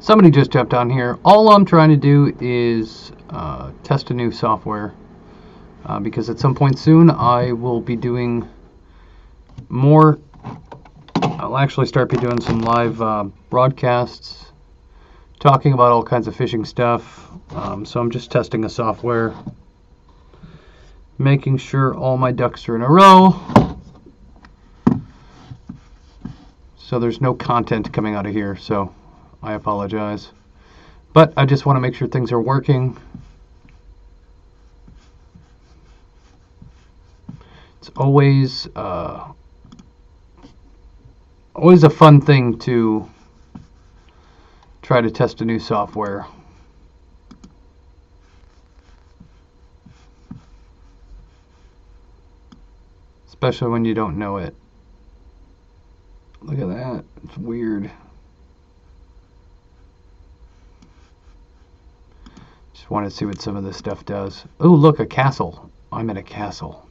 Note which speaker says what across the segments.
Speaker 1: Somebody just jumped on here. All I'm trying to do is test a new software because at some point soon I will be doing more. I'll actually start be doing some live broadcasts, talking about all kinds of fishing stuff. So I'm just testing a software, making sure all my ducks are in a row. So there's no content coming out of here, so I apologize. But I just want to make sure things are working. It's always a fun thing to try to test a new software. Especially when you don't know it. Look at that. It's weird. Just want to see what some of this stuff does. Oh, look, a castle. I'm in a castle.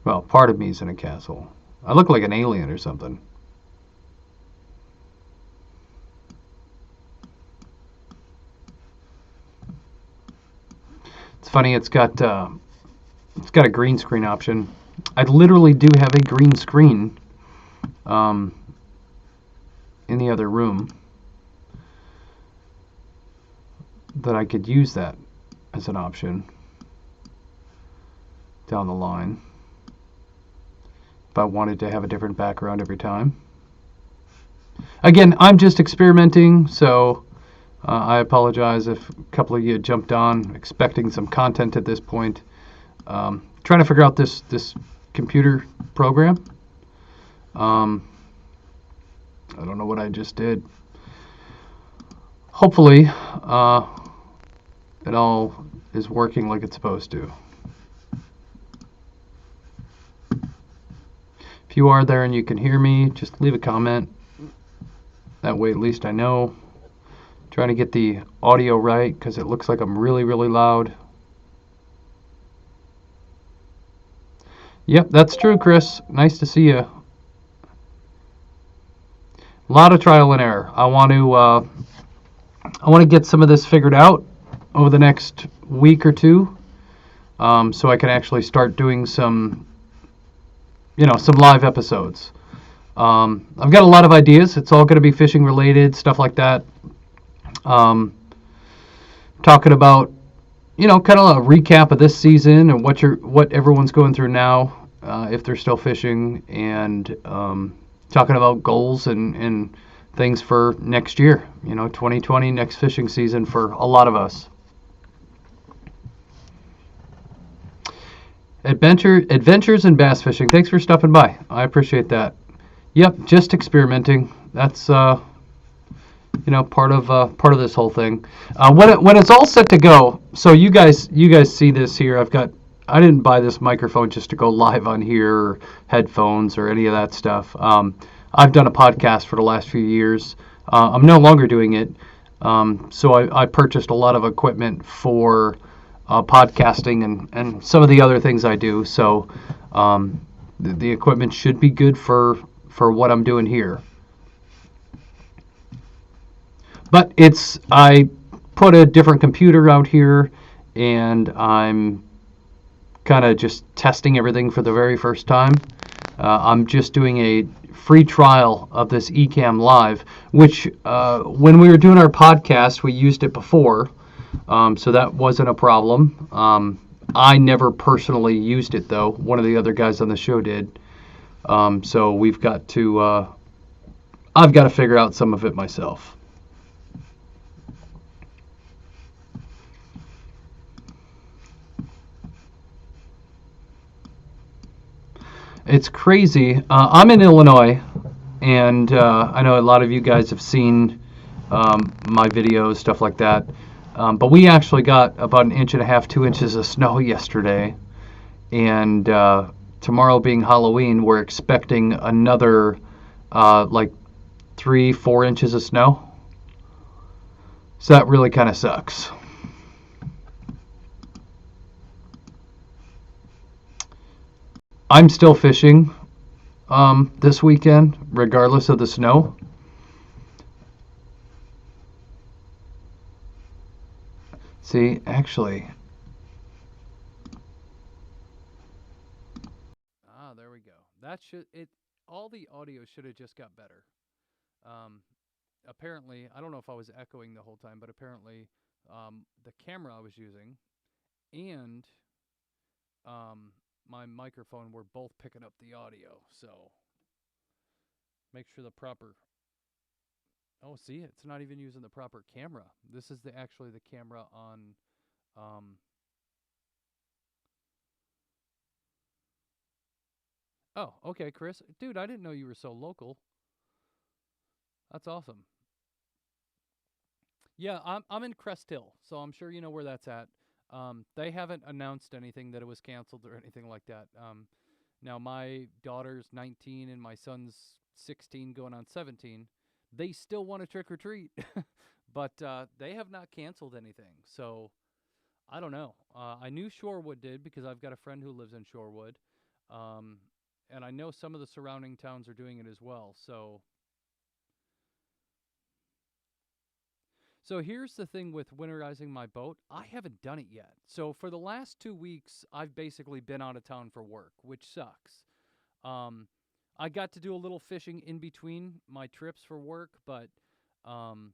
Speaker 1: Well, part of me's in a castle. I look like an alien or something. It's funny, it's got a green screen option. I literally do have a green screen in the other room that I could use that as an option down the line if I wanted to have a different background every time. Again, I'm just experimenting, so I apologize if a couple of you jumped on expecting some content at this point. Trying to figure out this computer program. I don't know what I just did. Hopefully, it all is working like it's supposed to. If you are there and you can hear me, just leave a comment. That way at least I know. Trying to get the audio right because it looks like I'm really, really loud. Yep, that's true, Chris. Nice to see you. A lot of trial and error. I want to get some of this figured out over the next week or two, so I can actually start doing some live episodes. I've got a lot of ideas. It's all going to be fishing related, stuff like that. Talking about, kind of a recap of this season and what everyone's going through now, if they're still fishing, and talking about goals and things for next year, 2020, next fishing season for a lot of us. Adventures in bass fishing. Thanks for stopping by. I appreciate that. Yep, just experimenting. That's part of this whole thing. When it's all set to go. So you guys see this here. I didn't buy this microphone just to go live on here, or headphones or any of that stuff. I've done a podcast for the last few years. I'm no longer doing it. So I purchased a lot of equipment for podcasting and some of the other things I do. So the equipment should be good for what I'm doing here. But I put a different computer out here, and I'm kind of just testing everything for the very first time. I'm just doing a free trial of this Ecamm Live, which when we were doing our podcast, we used it before, so that wasn't a problem. I never personally used it, though. One of the other guys on the show did. So I've got to figure out some of it myself. It's crazy. I'm in Illinois, and I know a lot of you guys have seen my videos, stuff like that. But we actually got about 1.5 inches, 2 inches of snow yesterday. And tomorrow being Halloween, we're expecting another 3-4 inches of snow. So that really kind of sucks. I'm still fishing this weekend, regardless of the snow. See, actually,
Speaker 2: There we go. That should it. All the audio should have just got better. Um, Apparently, I don't know if I was echoing the whole time, but apparently, the camera I was using and um, my microphone were both picking up the audio. So make sure the proper. Oh, see, it's not even using the proper camera. This is actually the camera on. Um, oh, okay, Chris, dude, I didn't know you were so local. That's awesome. Yeah, I'm in Crest Hill, so I'm sure you know where that's at. They haven't announced anything that it was canceled or anything like that. Now my daughter's 19 and my son's 16, going on 17. They still want to trick or treat, but they have not canceled anything. So I don't know. I knew Shorewood did because I've got a friend who lives in Shorewood, um, and I know some of the surrounding towns are doing it as well. So here's the thing with winterizing my boat. I haven't done it yet. So for the last 2 weeks, I've basically been out of town for work, which sucks. Um, I got to do a little fishing in between my trips for work, but um,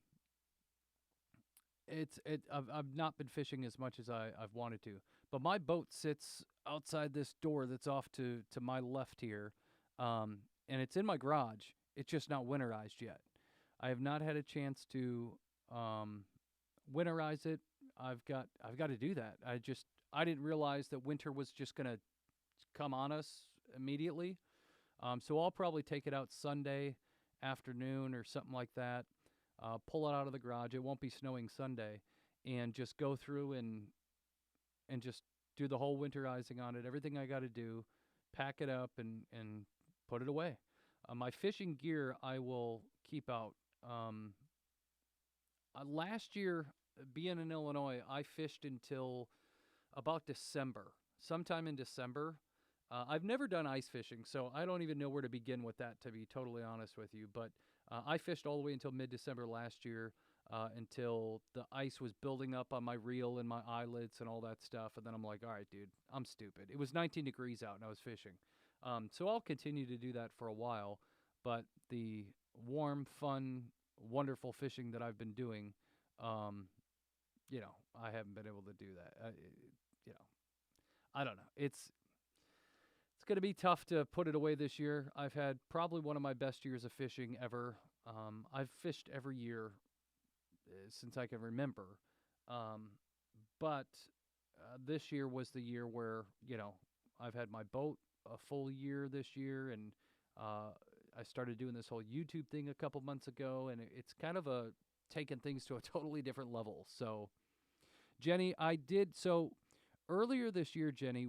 Speaker 2: I've not been fishing as much as I've wanted to. But my boat sits outside this door that's off to my left here, and it's in my garage. It's just not winterized yet. I have not had a chance to um, winterize it. I've got to do that. I didn't realize that winter was just gonna come on us immediately. So I'll probably take it out Sunday afternoon or something like that. Pull it out of the garage. It won't be snowing Sunday, and just go through and just do the whole winterizing on it. Everything I got to do, pack it up and put it away. My fishing gear I will keep out. Last year, being in Illinois, I fished until about December, sometime in December. I've never done ice fishing, so I don't even know where to begin with that, to be totally honest with you. But I fished all the way until mid December last year, until the ice was building up on my reel and my eyelets and all that stuff. And then I'm like, all right, dude, I'm stupid. It was 19 degrees out and I was fishing. So I'll continue to do that for a while. But the warm, fun, wonderful fishing that I've been doing, um, I haven't been able to do that. You know, I don't know. It's going to be tough to put it away this year. I've had probably one of my best years of fishing ever. I've fished every year since I can remember, um, but this year was the year where I've had my boat a full year this year, and uh, I started doing this whole YouTube thing a couple months ago, and it's kind of a taking things to a totally different level. So Jenny, I did so earlier this year, Jenny,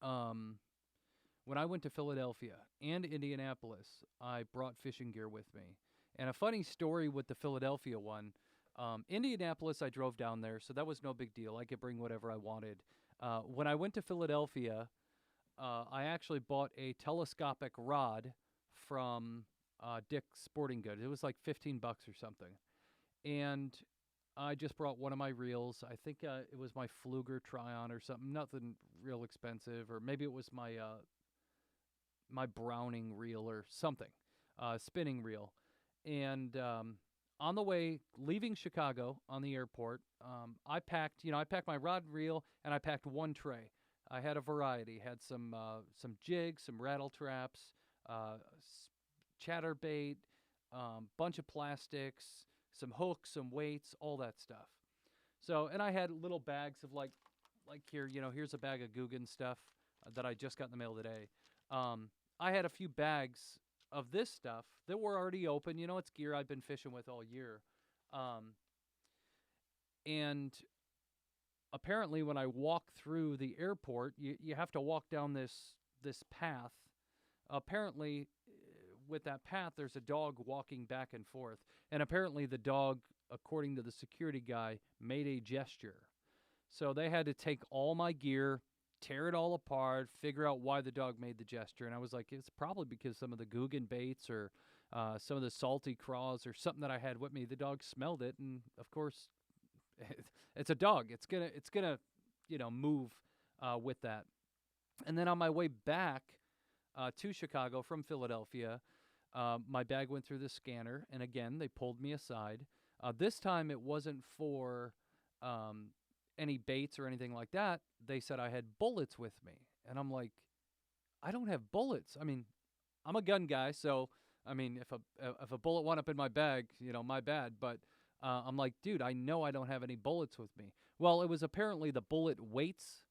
Speaker 2: um, when I went to Philadelphia and Indianapolis, I brought fishing gear with me. And a funny story with the Philadelphia one, Indianapolis, I drove down there, so that was no big deal. I could bring whatever I wanted. When I went to Philadelphia, I actually bought a telescopic rod from Dick's Sporting Goods. It was like $15 or something. And I just brought one of my reels. I think it was my Fluger Tryon or something. Nothing real expensive, or maybe it was my Browning reel or something, spinning reel. And on the way leaving Chicago on the airport, I packed my rod and reel, and I packed one tray. I had a variety. Had some jigs, some rattle traps, chatterbait, bunch of plastics, some hooks, some weights, all that stuff. So, and I had little bags of like here, here's a bag of Guggen stuff that I just got in the mail today. I had a few bags of this stuff that were already open. It's gear I've been fishing with all year. Um, and apparently, when I walk through the airport, you have to walk down this path. Apparently, with that path, there's a dog walking back and forth. And apparently, the dog, according to the security guy, made a gesture. So they had to take all my gear, tear it all apart, figure out why the dog made the gesture. And I was like, it's probably because some of the Guggen baits or some of the salty craws or something that I had with me. The dog smelled it, and of course, it's a dog. It's gonna move with that. And then on my way back to Chicago from Philadelphia, my bag went through the scanner, and again they pulled me aside. This time it wasn't for any baits or anything like that. They said I had bullets with me, and I'm like, I don't have bullets. I mean, I'm a gun guy, so I mean, if a bullet went up in my bag, my bad. But I'm like, dude, I know I don't have any bullets with me. Well, it was apparently the bullet weights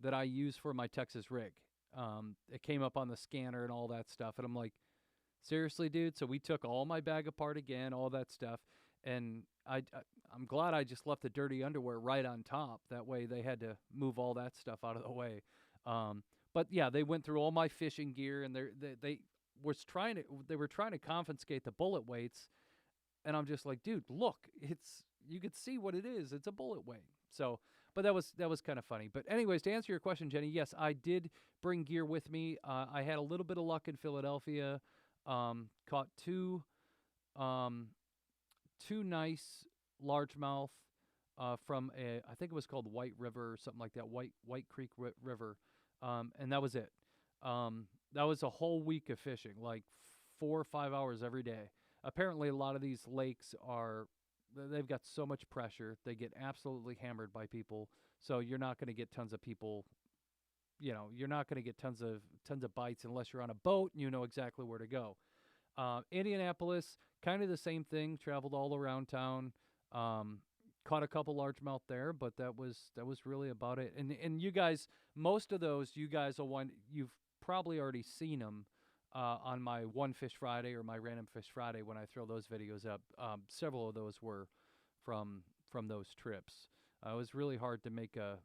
Speaker 2: that I use for my Texas rig. It came up on the scanner and all that stuff, and I'm like, seriously, dude? So we took all my bag apart again, all that stuff, and I'm glad I just left the dirty underwear right on top. That way they had to move all that stuff out of the way. But yeah, they went through all my fishing gear, and they were trying to confiscate the bullet weights, and I'm just like, dude, look, you could see what it is. It's a bullet weight. So, but that was kind of funny. But anyways, to answer your question, Jenny, yes, I did bring gear with me. I had a little bit of luck in Philadelphia. Caught two nice largemouth from I think it was called White River or something like that, White Creek River, and that was it. That was a whole week of fishing, like 4 or 5 hours every day. Apparently, a lot of these lakes they've got so much pressure, they get absolutely hammered by people. So you're not going to get tons of people. You're not going to get tons of bites unless you're on a boat and you know exactly where to go. Indianapolis, kind of the same thing. Traveled all around town, caught a couple largemouth there, but that was really about it. And you guys, most of those, you guys you've probably already seen them on my One Fish Friday or my Random Fish Friday when I throw those videos up. Several of those were from those trips. It was really hard to make a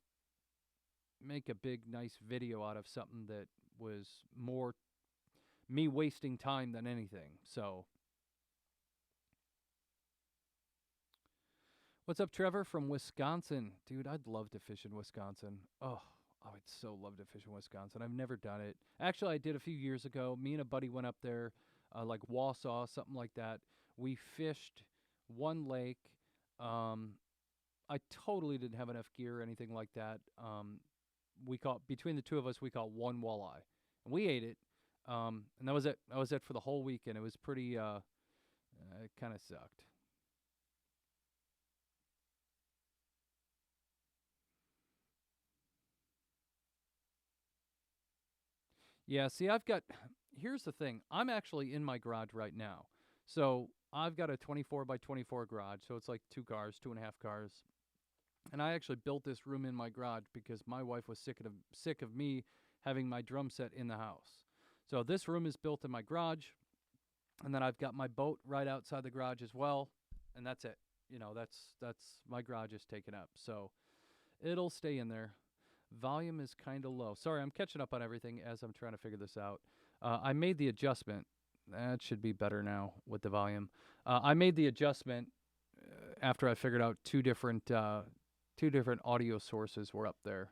Speaker 2: big, nice video out of something that was more me wasting time than anything. So, what's up, Trevor from Wisconsin? Dude, I'd love to fish in Wisconsin. Oh, I would so love to fish in Wisconsin. I've never done it. Actually, I did a few years ago. Me and a buddy went up there, like Wausau, something like that. We fished one lake. I totally didn't have enough gear or anything like that. We caught, between the two of us, we caught one walleye, and we ate it. And that was it. That was it for the whole weekend. It was pretty. It kind of sucked. Yeah. See, here's the thing. I'm actually in my garage right now. So I've got a 24 by 24 garage. So it's like 2.5 cars. And I actually built this room in my garage because my wife was sick of me having my drum set in the house. So this room is built in my garage, and then I've got my boat right outside the garage as well, and that's it. That's my garage is taken up, so it'll stay in there. Volume is kind of low. Sorry, I'm catching up on everything as I'm trying to figure this out. I made the adjustment. That should be better now with the volume. I made the adjustment after I figured out two different audio sources were up there.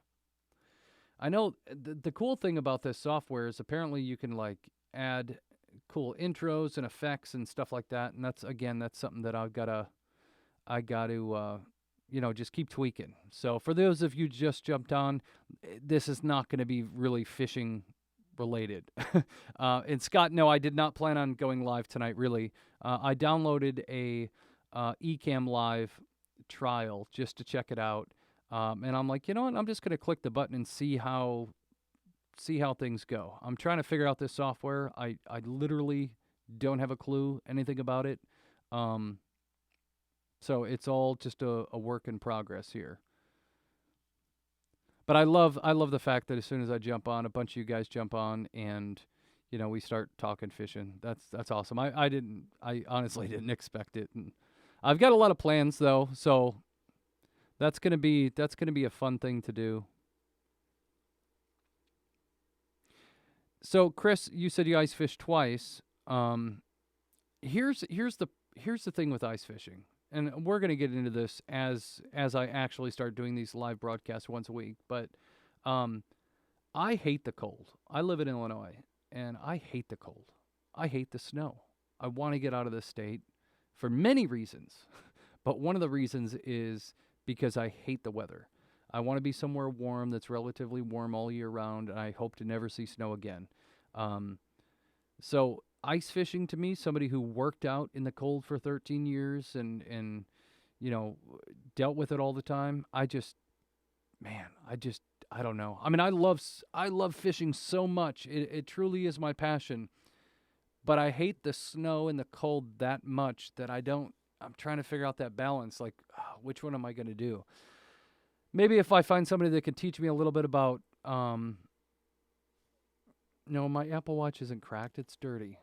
Speaker 2: I know the cool thing about this software is apparently you can like add cool intros and effects and stuff like that, and that's something that I got to just keep tweaking. So for those of you just jumped on, this is not going to be really fishing related. And Scott, no, I did not plan on going live tonight. Really, I downloaded a Ecamm Live trial just to check it out. And I'm like, you know what? I'm just going to click the button and see how things go. I'm trying to figure out this software. I literally don't have a clue anything about it. So it's all just a work in progress here. But I love the fact that as soon as I jump on, a bunch of you guys jump on, and we start talking fishing. That's awesome. I honestly didn't expect it, and I've got a lot of plans though. So that's gonna be a fun thing to do. So Chris, you said you ice fished twice. Here's the thing with ice fishing, and we're gonna get into this as I actually start doing these live broadcasts once a week. But I hate the cold. I live in Illinois, and I hate the cold. I hate the snow. I want to get out of the state for many reasons. But one of the reasons is because I hate the weather. I want to be somewhere warm that's relatively warm all year round, and I hope to never see snow again. So ice fishing to me, somebody who worked out in the cold for 13 years and you know, dealt with it all the time, man, I don't know. I mean, I love fishing so much. It truly is my passion. But I hate the snow and the cold that much that I'm trying to figure out that balance. Like, which one am I going to do? Maybe if I find somebody that can teach me a little bit about, no, my Apple Watch isn't cracked. It's dirty.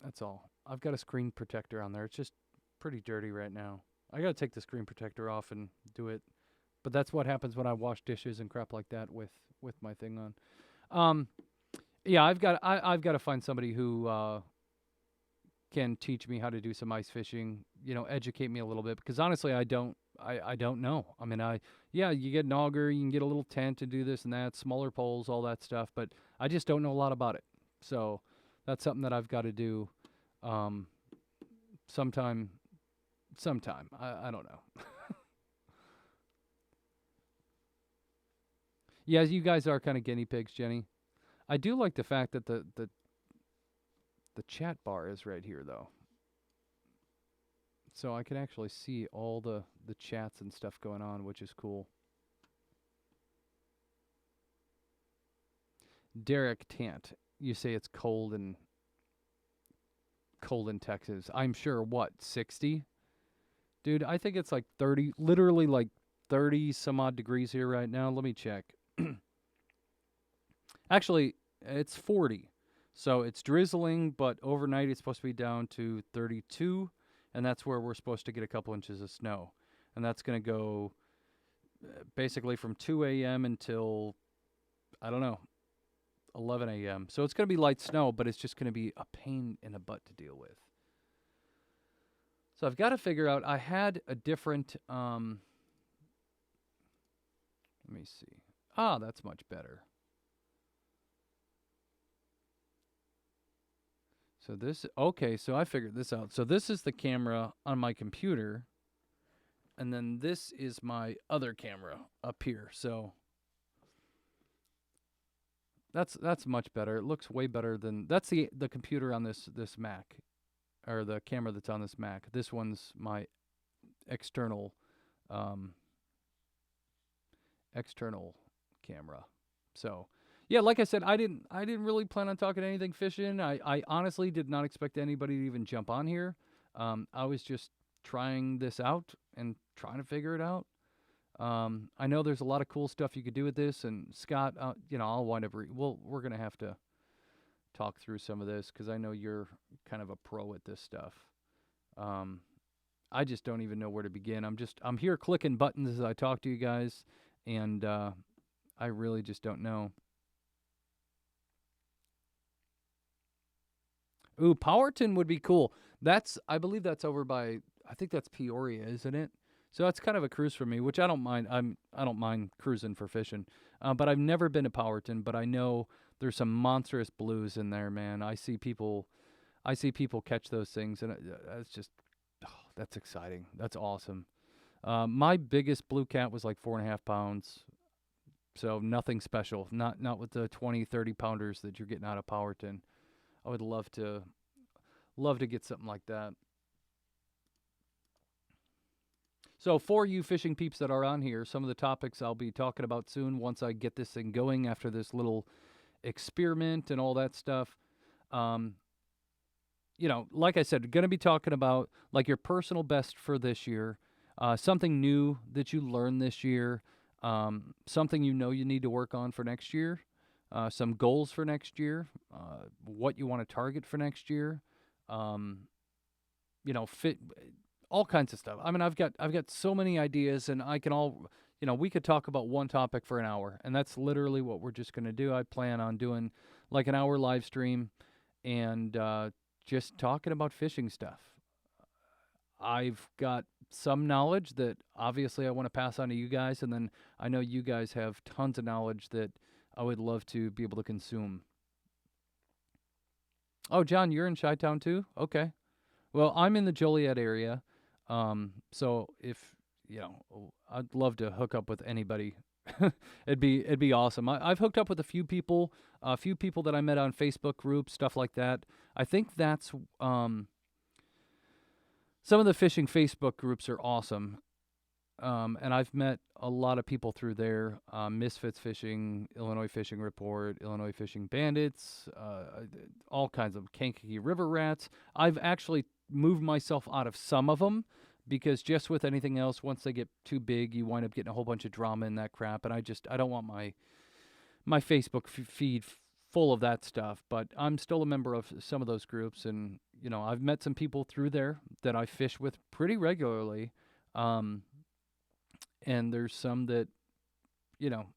Speaker 2: That's all. I've got a screen protector on there. It's just pretty dirty right now. I got to take the screen protector off and do it. But that's what happens when I wash dishes and crap like that with my thing on. Yeah, I've got to find somebody who can teach me how to do some ice fishing, educate me a little bit, because honestly I don't know. I mean, you get an auger, you can get a little tent to do this and that, smaller poles, all that stuff, but I just don't know a lot about it. So that's something that I've got to do sometime. I don't know. Yeah, you guys are kind of guinea pigs, Jenny. I do like the fact that the chat bar is right here, though. So I can actually see all the chats and stuff going on, which is cool. Derek Tant, you say it's cold in Texas. I'm sure, what, 60? Dude, I think it's like 30, literally like 30 some odd degrees here right now. Let me check. Actually, it's 40. So it's drizzling, but overnight it's supposed to be down to 32, and that's where we're supposed to get a couple inches of snow. And that's going to go basically from 2 a.m. until, I don't know, 11 a.m. So it's going to be light snow, but it's just going to be a pain in the butt to deal with. So I've got to figure out, I had a different, let me see. That's much better. So so I figured this out. So this is the camera on my computer, and then this is my other camera up here. So that's much better. It looks way better than, that's the computer on this Mac, or the camera that's on this Mac. This one's my external camera. So yeah, like I said, I didn't really plan on talking anything fishing. I honestly did not expect anybody to even jump on here. I was just trying this out and trying to figure it out. I know there's a lot of cool stuff you could do with this, and Scott, I'll wind up. We're gonna have to talk through some of this, because I know you're kind of a pro at this stuff. I just don't even know where to begin. I'm here clicking buttons as I talk to you guys, and I really just don't know. Ooh, Powerton would be cool. I believe that's over by, I think that's Peoria, isn't it? So that's kind of a cruise for me, which I don't mind. I don't mind cruising for fishing. But I've never been to Powerton, but I know there's some monstrous blues in there, man. I see people catch those things, and it's just, that's exciting. That's awesome. My biggest blue cat was like 4.5 pounds. So nothing special. Not with the 20, 30 pounders that you're getting out of Powerton. I would love to get something like that. So for you fishing peeps that are on here, some of the topics I'll be talking about soon once I get this thing going after this little experiment and all that stuff. Like I said, going to be talking about like your personal best for this year, something new that you learned this year, something you need to work on for next year. Some goals for next year, what you want to target for next year, fit all kinds of stuff. I mean, I've got so many ideas, and we could talk about one topic for an hour, and that's literally what we're just going to do. I plan on doing like an hour live stream and just talking about fishing stuff. I've got some knowledge that obviously I want to pass on to you guys, and then I know you guys have tons of knowledge that I would love to be able to consume. Oh, John, you're in Chi-Town too? Okay. Well, I'm in the Joliet area. So if, I'd love to hook up with anybody. It'd be awesome. I've hooked up with a few people that I met on Facebook groups, stuff like that. I think that's some of the fishing Facebook groups are awesome. And I've met a lot of people through there. Misfits Fishing, Illinois Fishing Report, Illinois Fishing Bandits, all kinds of Kankakee River Rats. I've actually moved myself out of some of them because just with anything else, once they get too big, you wind up getting a whole bunch of drama and that crap. And I don't want my Facebook feed full of that stuff. But I'm still a member of some of those groups, and I've met some people through there that I fish with pretty regularly. And there's some that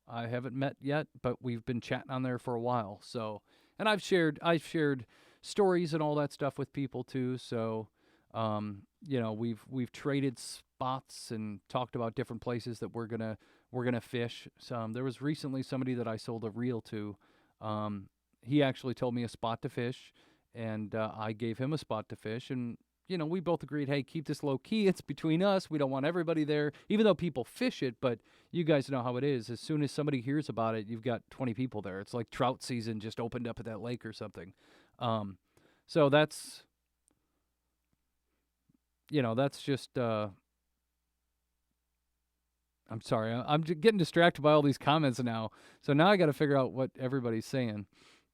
Speaker 2: I haven't met yet, but we've been chatting on there for a while. So, and I've shared stories and all that stuff with people too. So, we've traded spots and talked about different places that we're gonna fish. There was recently somebody that I sold a reel to. He actually told me a spot to fish, and I gave him a spot to fish, and we both agreed, hey, keep this low key. It's between us. We don't want everybody there, even though people fish it. But you guys know how it is. As soon as somebody hears about it, you've got 20 people there. It's like trout season just opened up at that lake or something. So that's just. I'm sorry. I'm getting distracted by all these comments now. So now I got to figure out what everybody's saying.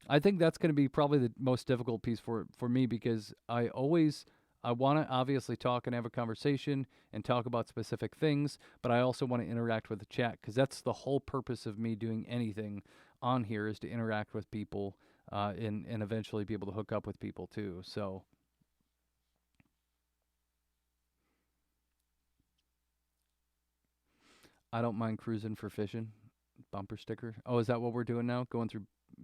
Speaker 2: I think that's going to be probably the most difficult piece for me because I want to obviously talk and have a conversation and talk about specific things, but I also want to interact with the chat because that's the whole purpose of me doing anything on here is to interact with people and eventually be able to hook up with people too. So I don't mind cruising for fishing. Bumper sticker. Oh, is that what we're doing now? Going through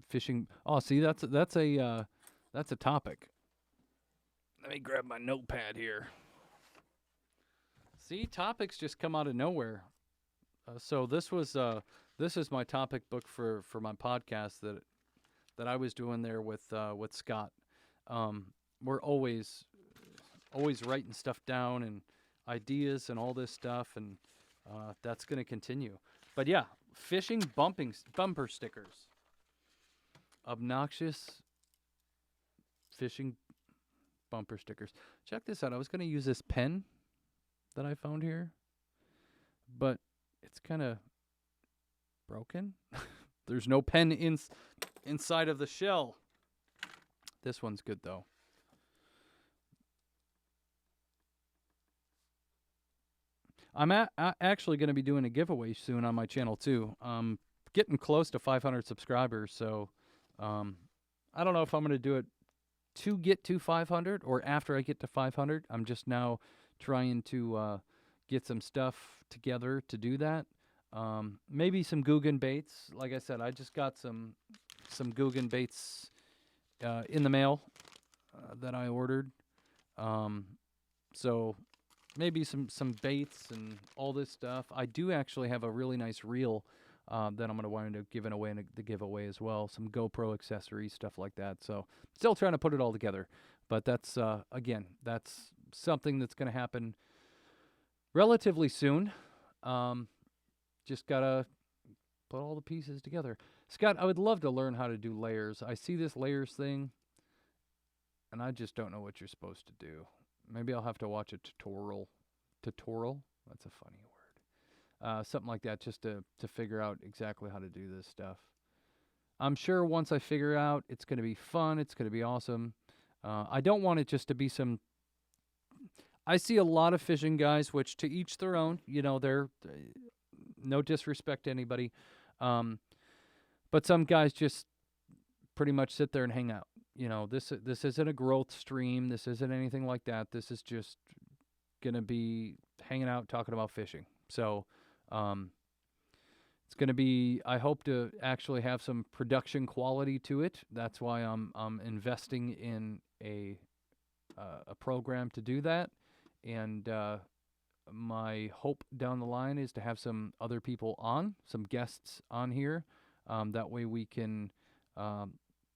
Speaker 2: fishing. Oh, see, that's a topic. Let me grab my notepad here. See, topics just come out of nowhere. So this is my topic book for my podcast that I was doing there with Scott. We're always writing stuff down and ideas and all this stuff, and that's going to continue. But yeah, fishing bumper stickers. Obnoxious fishing bumper stickers. Check this out. I was going to use this pen that I found here, but it's kind of broken. There's no pen inside of the shell. This one's good though. I'm actually going to be doing a giveaway soon on my channel too. Getting close to 500 subscribers, so I don't know if I'm going to do it to get to 500 or after I get to 500. I'm just now trying to get some stuff together to do that. Maybe some Googan baits. Like I said, I just got some Googan baits in the mail that I ordered. So maybe some baits and all this stuff. I do actually have a really nice reel that I'm going to wind up giving away in the giveaway as well. Some GoPro accessories, stuff like that. So still trying to put it all together. But that's, again, that's something that's going to happen relatively soon. Just got to put all the pieces together. Scott, I would love to learn how to do layers. I see this layers thing, and I just don't know what you're supposed to do. Maybe I'll have to watch a tutorial. Tutorial? That's a funny word. Something like that, just to figure out exactly how to do this stuff. I'm sure once I figure out, it's going to be fun. It's going to be awesome. I don't want it just to be some... I see a lot of fishing guys, which to each their own. They're... no disrespect to anybody. But some guys just pretty much sit there and hang out. This isn't a growth stream. This isn't anything like that. This is just going to be hanging out, talking about fishing. So it's going to be, I hope to actually have some production quality to it. That's why I'm investing in a program to do that. And my hope down the line is to have some other people on, some guests on here. That way we can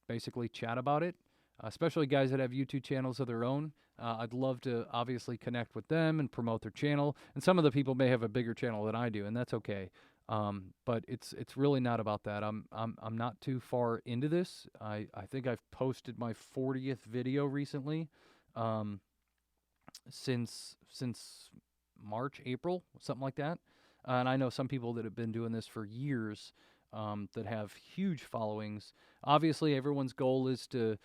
Speaker 2: basically chat about it. especially guys that have YouTube channels of their own. I'd love to obviously connect with them and promote their channel. And some of the people may have a bigger channel than I do, and that's okay. But it's really not about that. I'm not too far into this. I think I've posted my 40th video recently, um, since March, April, something like that. And I know some people that have been doing this for years, that have huge followings. Obviously, everyone's goal is to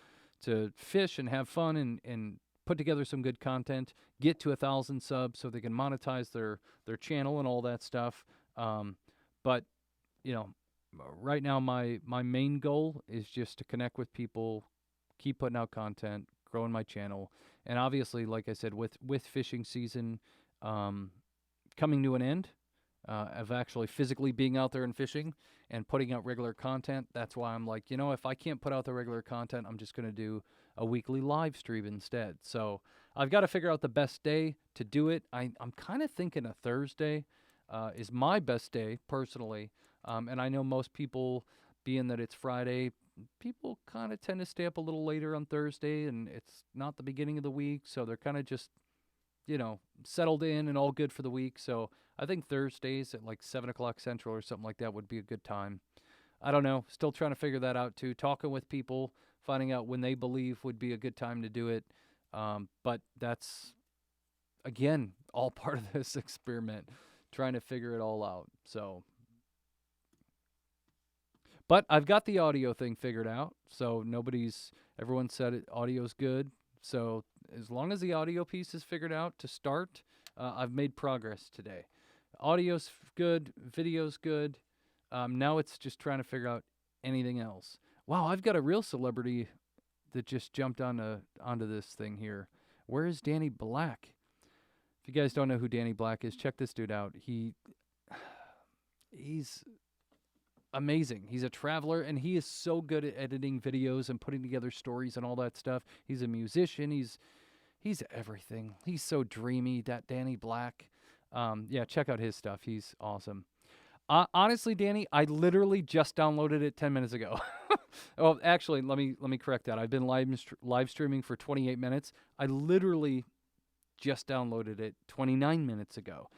Speaker 2: fish and have fun and put together some good content, get to 1,000 subs so they can monetize their channel and all that stuff. But you know, right now my main goal is just to connect with people, keep putting out content, growing my channel, and obviously, like I said, with fishing season coming to an end, of actually physically being out there and fishing and putting out regular content. That's why I'm like, if I can't put out the regular content, I'm just going to do a weekly live stream instead. So I've got to figure out the best day to do it. I'm kind of thinking a Thursday is my best day personally. And I know most people, being that it's Friday, people kind of tend to stay up a little later on Thursday, and it's not the beginning of the week, so they're kind of just settled in and all good for the week. So I think Thursdays at like 7 o'clock Central or something like that would be a good time. I don't know. Still trying to figure that out too. Talking with people, finding out when they believe would be a good time to do it. But that's, again, all part of this experiment, trying to figure it all out. So, but I've got the audio thing figured out. So everyone said audio's good. So as long as the audio piece is figured out to start, I've made progress today. Audio's good, video's good. Now it's just trying to figure out anything else. Wow, I've got a real celebrity that just jumped onto this thing here. Where is Danny Black? If you guys don't know who Danny Black is, check this dude out. He's amazing. He's a traveler, and he is so good at editing videos and putting together stories and all that stuff. He's a musician. He's everything. He's so dreamy, that Danny Black. Yeah, check out his stuff. He's awesome. Honestly, Danny, I literally just downloaded it 10 minutes ago. Oh, actually, let me correct that. I've been live streaming for 28 minutes. I literally just downloaded it 29 minutes ago.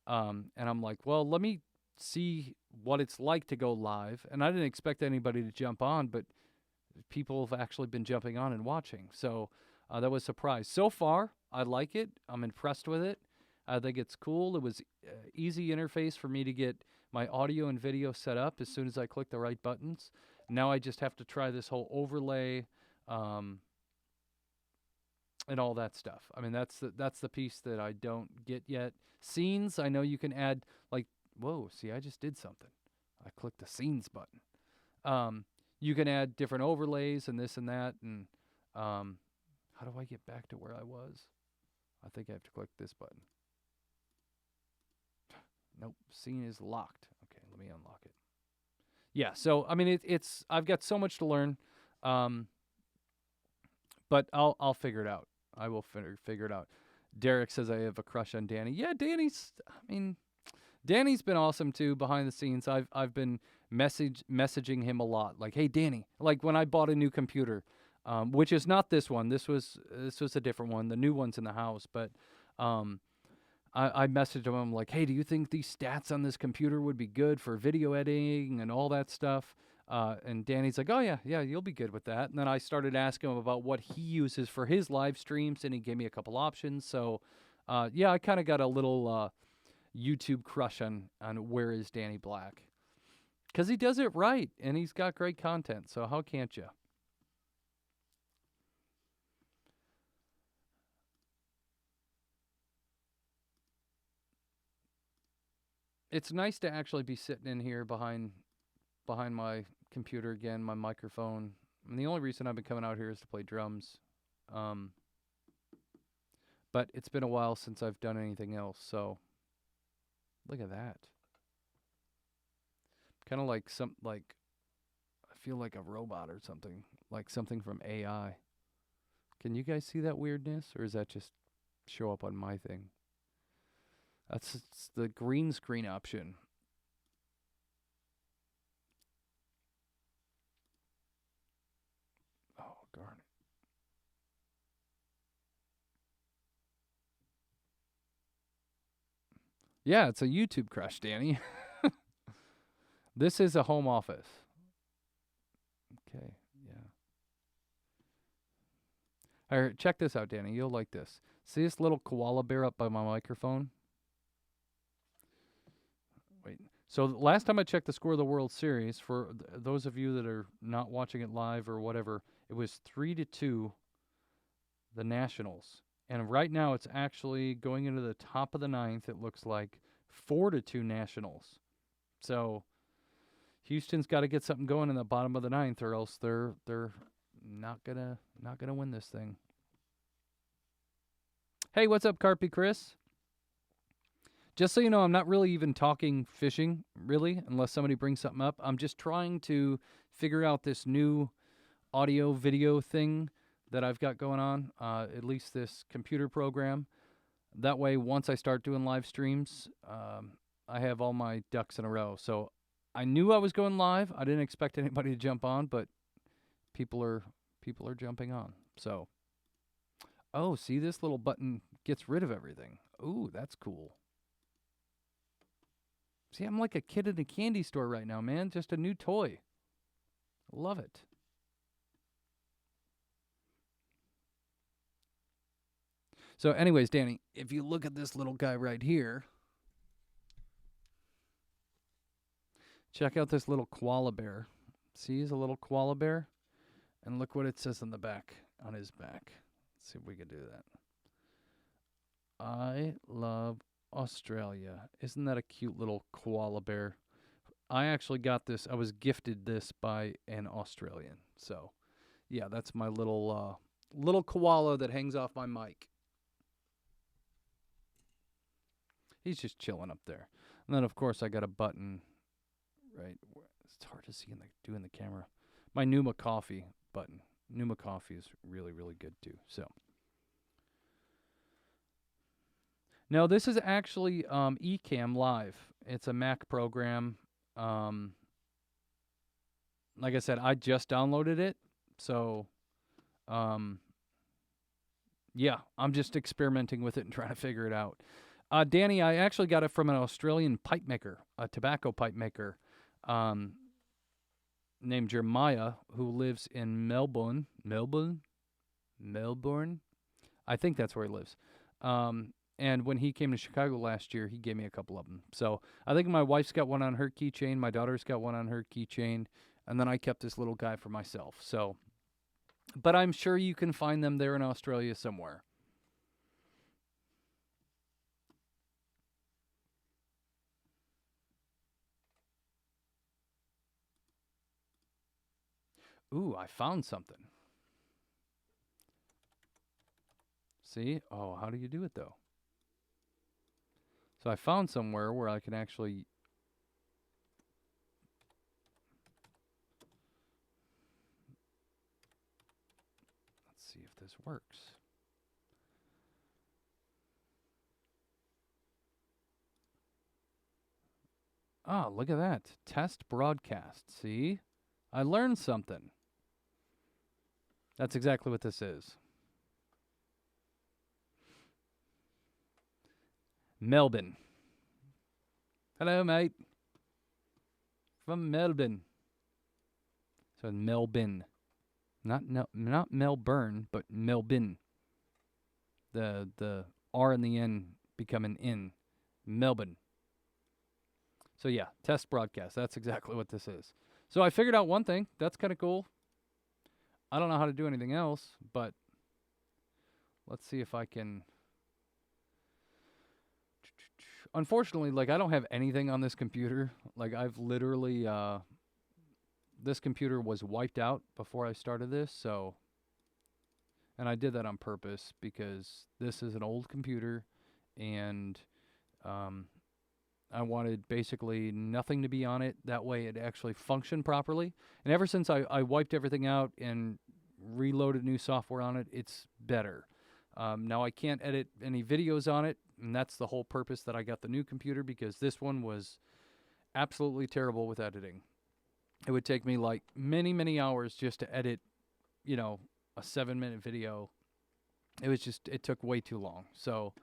Speaker 2: And I'm like, well, let me see what it's like to go live. And I didn't expect anybody to jump on, but people have actually been jumping on and watching. So that was a surprise. So far, I like it. I'm impressed with it. I think it's cool. It was easy interface for me to get my audio and video set up as soon as I click the right buttons. Now I just have to try this whole overlay and all that stuff. I mean, that's the piece that I don't get yet. Scenes, I know you can add, like, whoa, see, I just did something. I clicked the scenes button. You can add different overlays and this and that. And how do I get back to where I was? I think I have to click this button. Nope, scene is locked. Okay, let me unlock it. Yeah, so I mean, it's I've got so much to learn, but I'll figure it out. I will figure it out. Derek says I have a crush on Danny. Yeah, Danny's been awesome too behind the scenes. I've been messaging him a lot, like, hey Danny, like when I bought a new computer, which is not this one. This was a different one. The new one's in the house, but I messaged him. I'm like, hey, do you think these stats on this computer would be good for video editing and all that stuff? And Danny's like, oh, yeah, you'll be good with that. And then I started asking him about what he uses for his live streams, and he gave me a couple options. So, yeah, I kind of got a little YouTube crush on where is Danny Black. Because he does it right, and he's got great content. So how can't you? It's nice to actually be sitting in here behind my computer again, my microphone. And the only reason I've been coming out here is to play drums. But it's been a while since I've done anything else, so look at that. Kind of like I feel like a robot or something, like something from AI. Can you guys see that weirdness, or does that just show up on my thing? It's the green screen option. Oh, darn it. Yeah, it's a YouTube crush, Danny. This is a home office. Okay, yeah. All right, check this out, Danny. You'll like this. See this little koala bear up by my microphone? Wait. So last time I checked the score of the World Series, for those of you that are not watching it live or whatever, it was 3-2, the Nationals. And right now it's actually going into the top of the ninth. It looks like 4-2 Nationals. So Houston's got to get something going in the bottom of the ninth, or else they're not gonna win this thing. Hey, what's up, Carpy Chris? Just so you know, I'm not really even talking fishing, really, unless somebody brings something up. I'm just trying to figure out this new audio video thing that I've got going on, at least this computer program. That way, once I start doing live streams, I have all my ducks in a row. So I knew I was going live. I didn't expect anybody to jump on, but people are jumping on. So, oh, see, this little button gets rid of everything. Ooh, that's cool. See, I'm like a kid in a candy store right now, man. Just a new toy. Love it. So anyways, Danny, if you look at this little guy right here, check out this little koala bear. See, he's a little koala bear. And look what it says on the back, on his back. Let's see if we can do that. I love Australia. Isn't that a cute little koala bear? I actually got this. I was gifted this by an Australian. So, yeah, that's my little koala that hangs off my mic. He's just chilling up there. And then, of course, I got a button, right? It's hard to see in the camera. My Numa Coffee button. Numa Coffee is really, really good, too. So, no, this is actually Ecamm Live. It's a Mac program. Like I said, I just downloaded it. So, yeah, I'm just experimenting with it and trying to figure it out. Danny, I actually got it from an Australian pipe maker, a tobacco pipe maker, named Jeremiah, who lives in Melbourne. I think that's where he lives. And when he came to Chicago last year, he gave me a couple of them. So I think my wife's got one on her keychain, my daughter's got one on her keychain, and then I kept this little guy for myself. So, but I'm sure you can find them there in Australia somewhere. Ooh, I found something. See? Oh, how do you do it, though? So I found somewhere where I can actually... Let's see if this works. Ah, look at that. Test broadcast. See? I learned something. That's exactly what this is. Melbourne. Hello, mate. From Melbourne. So Melbourne. Not Melbourne, but Melbourne. The R and the N become an N. Melbourne. So yeah, test broadcast. That's exactly what this is. So I figured out one thing. That's kind of cool. I don't know how to do anything else, but let's see if I can. Unfortunately, like, I don't have anything on this computer. Like, I've literally, this computer was wiped out before I started this, so, and I did that on purpose because this is an old computer, and I wanted basically nothing to be on it. That way it actually functioned properly. And ever since I wiped everything out and reloaded new software on it, it's better. Now I can't edit any videos on it, and that's the whole purpose that I got the new computer, because this one was absolutely terrible with editing. It would take me like many, many hours just to edit, you know, a 7-minute video. It took way too long. So,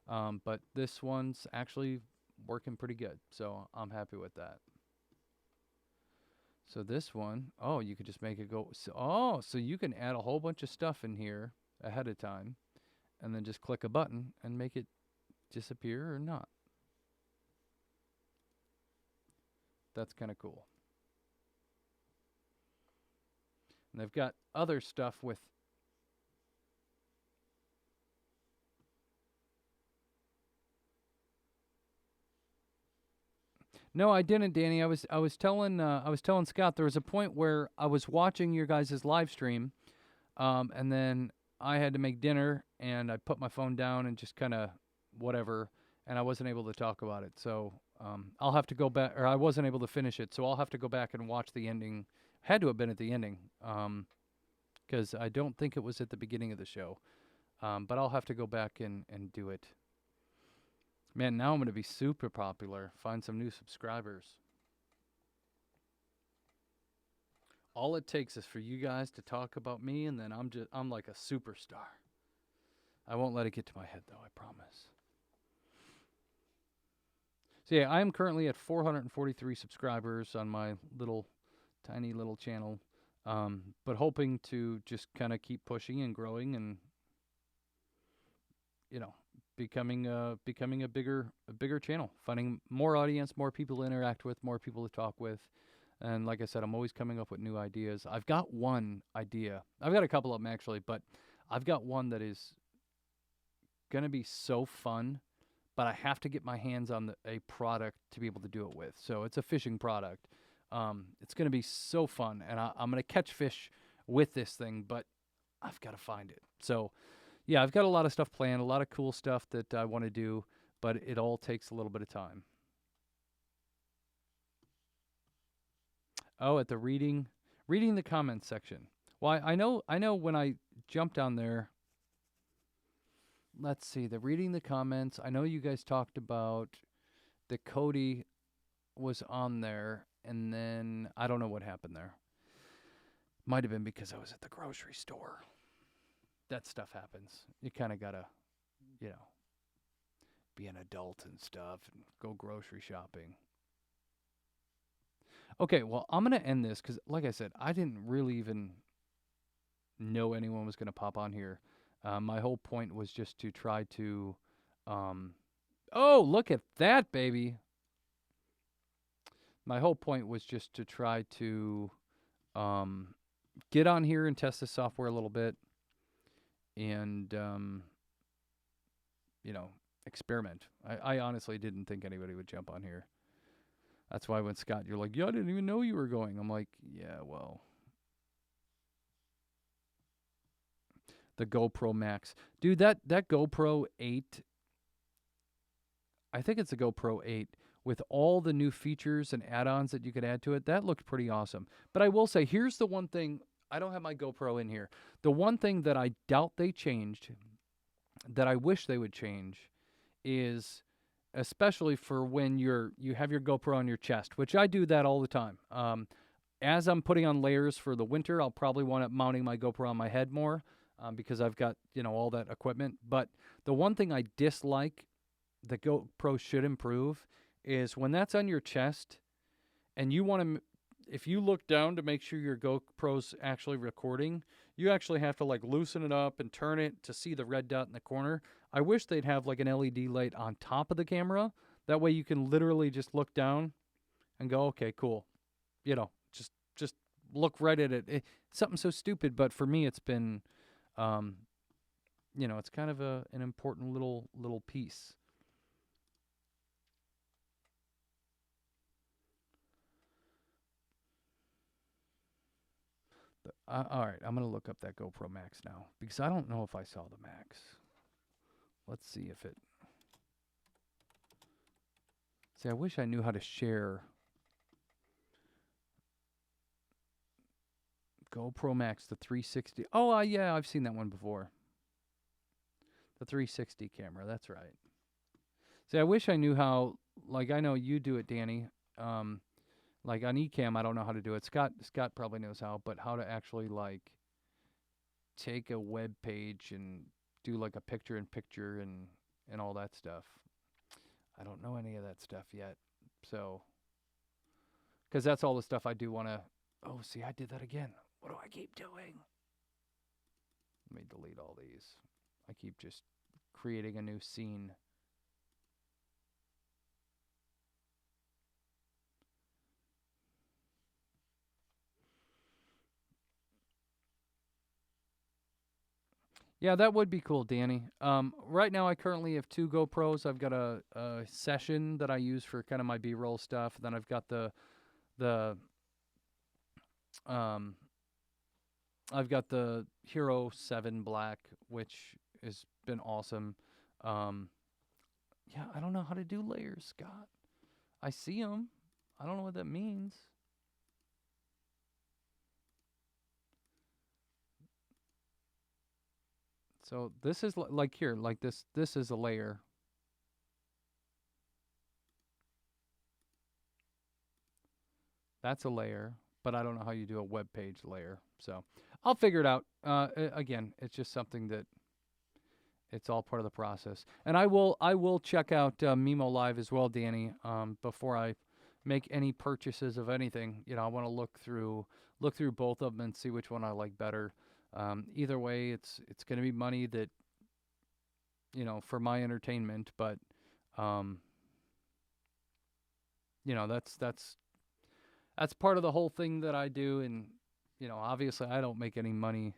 Speaker 2: but this one's actually working pretty good. So I'm happy with that. So this one, oh, you could just make it go. So you can add a whole bunch of stuff in here ahead of time, and then just click a button and make it disappear or not. That's kind of cool. And they've got other stuff with. No, I didn't, Danny. I was telling Scott there was a point where I was watching your guys' live stream, and then I had to make dinner, and I put my phone down and just kind of whatever, and I wasn't able to talk about it. So I'll have to go back, or I wasn't able to finish it, so I'll have to go back and watch the ending. Had to have been at the ending, because I don't think it was at the beginning of the show. But I'll have to go back and do it. Man, now I'm going to be super popular. Find some new subscribers. All it takes is for you guys to talk about me, and then I'm like a superstar. I won't let it get to my head, though, I promise. So yeah, I am currently at 443 subscribers on my tiny little channel, but hoping to just kind of keep pushing and growing, and becoming a bigger channel, finding more audience, more people to interact with, more people to talk with. And like I said, I'm always coming up with new ideas. I've got one idea. I've got a couple of them actually, but I've got one that is going to be so fun, but I have to get my hands on a product to be able to do it with. So it's a fishing product. It's going to be so fun, and I'm going to catch fish with this thing, but I've got to find it. So yeah, I've got a lot of stuff planned, a lot of cool stuff that I want to do, but it all takes a little bit of time. Oh, at the reading the comments section. Well, I know when I jumped on there. Let's see, the reading the comments. I know you guys talked about that Cody was on there, and then I don't know what happened there. Might have been because I was at the grocery store. That stuff happens. You kind of got to, be an adult and stuff and go grocery shopping. Okay, well, I'm going to end this because, like I said, I didn't really even know anyone was going to pop on here. My whole point was just to try to... oh, look at that, baby! My whole point was just to try to get on here and test the software a little bit. And, experiment. I honestly didn't think anybody would jump on here. That's why when Scott, you're like, yeah, I didn't even know you were going. I'm like, yeah, well. The GoPro Max. Dude, that GoPro 8, I think it's a GoPro 8, with all the new features and add-ons that you could add to it, that looked pretty awesome. But I will say, here's the one thing. I don't have my GoPro in here. The one thing that I doubt they changed, that I wish they would change, is especially for when you have your GoPro on your chest, which I do that all the time. As I'm putting on layers for the winter, I'll probably want mounting my GoPro on my head more because I've got all that equipment. But the one thing I dislike that GoPro should improve is when that's on your chest and you want to... If you look down to make sure your GoPro's actually recording, you actually have to loosen it up and turn it to see the red dot in the corner. I wish they'd have an LED light on top of the camera. That way you can literally just look down and go, okay, cool. Just look right at it. It's something so stupid, but for me it's been, it's kind of an important little piece. All right, I'm going to look up that GoPro Max now because I don't know if I saw the Max. Let's see if it... See, I wish I knew how to share GoPro Max, the 360. Oh, yeah, I've seen that one before. The 360 camera, that's right. See, I wish I knew how, I know you do it, Danny. On Ecamm, I don't know how to do it. Scott probably knows how, but how to actually take a web page and do a picture-in-picture and all that stuff. I don't know any of that stuff yet. So, because that's all the stuff I do want to. Oh, see, I did that again. What do I keep doing? Let me delete all these. I keep just creating a new scene. Yeah, that would be cool, Danny. Right now, I currently have 2 GoPros. I've got a Session that I use for kind of my B-roll stuff. Then I've got the um, I've got the Hero 7 Black, which has been awesome. Um, yeah, I don't know how to do layers, Scott. I see them. I don't know what that means. So this is like here, like this. This is a layer. That's a layer, but I don't know how you do a web page layer. So I'll figure it out. Again, it's just something that it's all part of the process. And I will check out Mimo Live as well, Danny. Before I make any purchases of anything, I want to look through both of them and see which one I like better. Either way, it's going to be money that for my entertainment, but um, that's part of the whole thing that I do. And obviously, I don't make any money.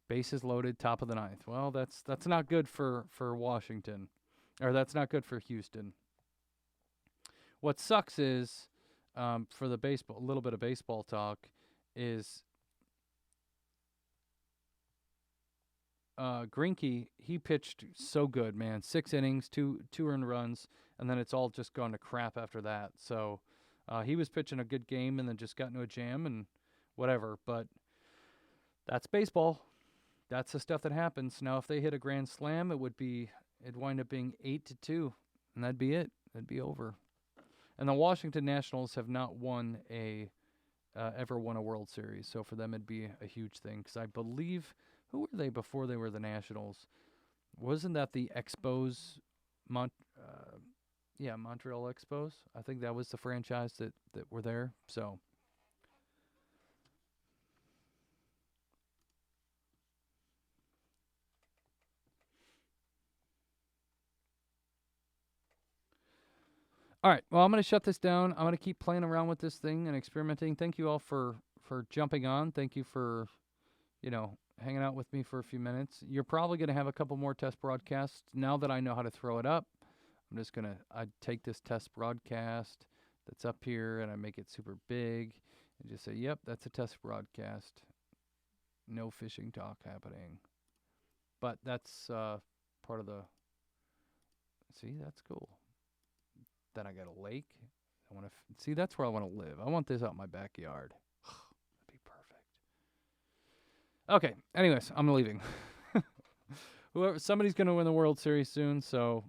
Speaker 2: Bases loaded, top of the ninth. Well, that's not good for Washington, or that's not good for Houston. What sucks is, for the baseball, a little bit of baseball talk, is Greinke. He pitched so good, man. 6 innings, two earned runs, and then it's all just gone to crap after that. So he was pitching a good game and then just got into a jam and whatever. But that's baseball. That's the stuff that happens. Now, if they hit a grand slam, it'd wind up being 8-2, and that'd be it. That'd be over. And the Washington Nationals have not ever won a World Series, so for them it'd be a huge thing. Because I believe, who were they before they were the Nationals? Wasn't that the Expos? Montreal Expos. I think that was the franchise that were there. So. All right. Well, I'm going to shut this down. I'm going to keep playing around with this thing and experimenting. Thank you all for jumping on. Thank you for, hanging out with me for a few minutes. You're probably going to have a couple more test broadcasts. Now that I know how to throw it up, I'm just going to take this test broadcast that's up here and I make it super big and just say, yep, that's a test broadcast. No fishing talk happening. But that's part of the... See, that's cool. Then I got a lake. I want to see. That's where I want to live. I want this out in my backyard. That'd be perfect. Okay. Anyways, I'm leaving. Somebody's gonna win the World Series soon, so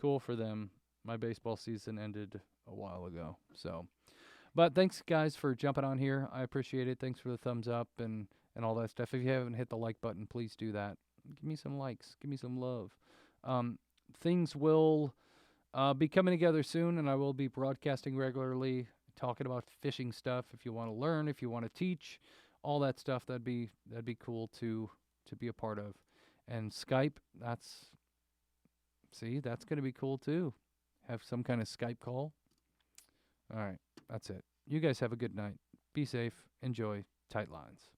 Speaker 2: cool for them. My baseball season ended a while ago, so. But thanks, guys, for jumping on here. I appreciate it. Thanks for the thumbs up and all that stuff. If you haven't hit the like button, please do that. Give me some likes. Give me some love. Things will be coming together soon, and I will be broadcasting regularly, talking about fishing stuff. If you want to learn, if you want to teach, all that stuff, that'd be cool to be a part of. And Skype, that's going to be cool too. Have some kind of Skype call. All right, that's it. You guys have a good night. Be safe. Enjoy. Tight lines.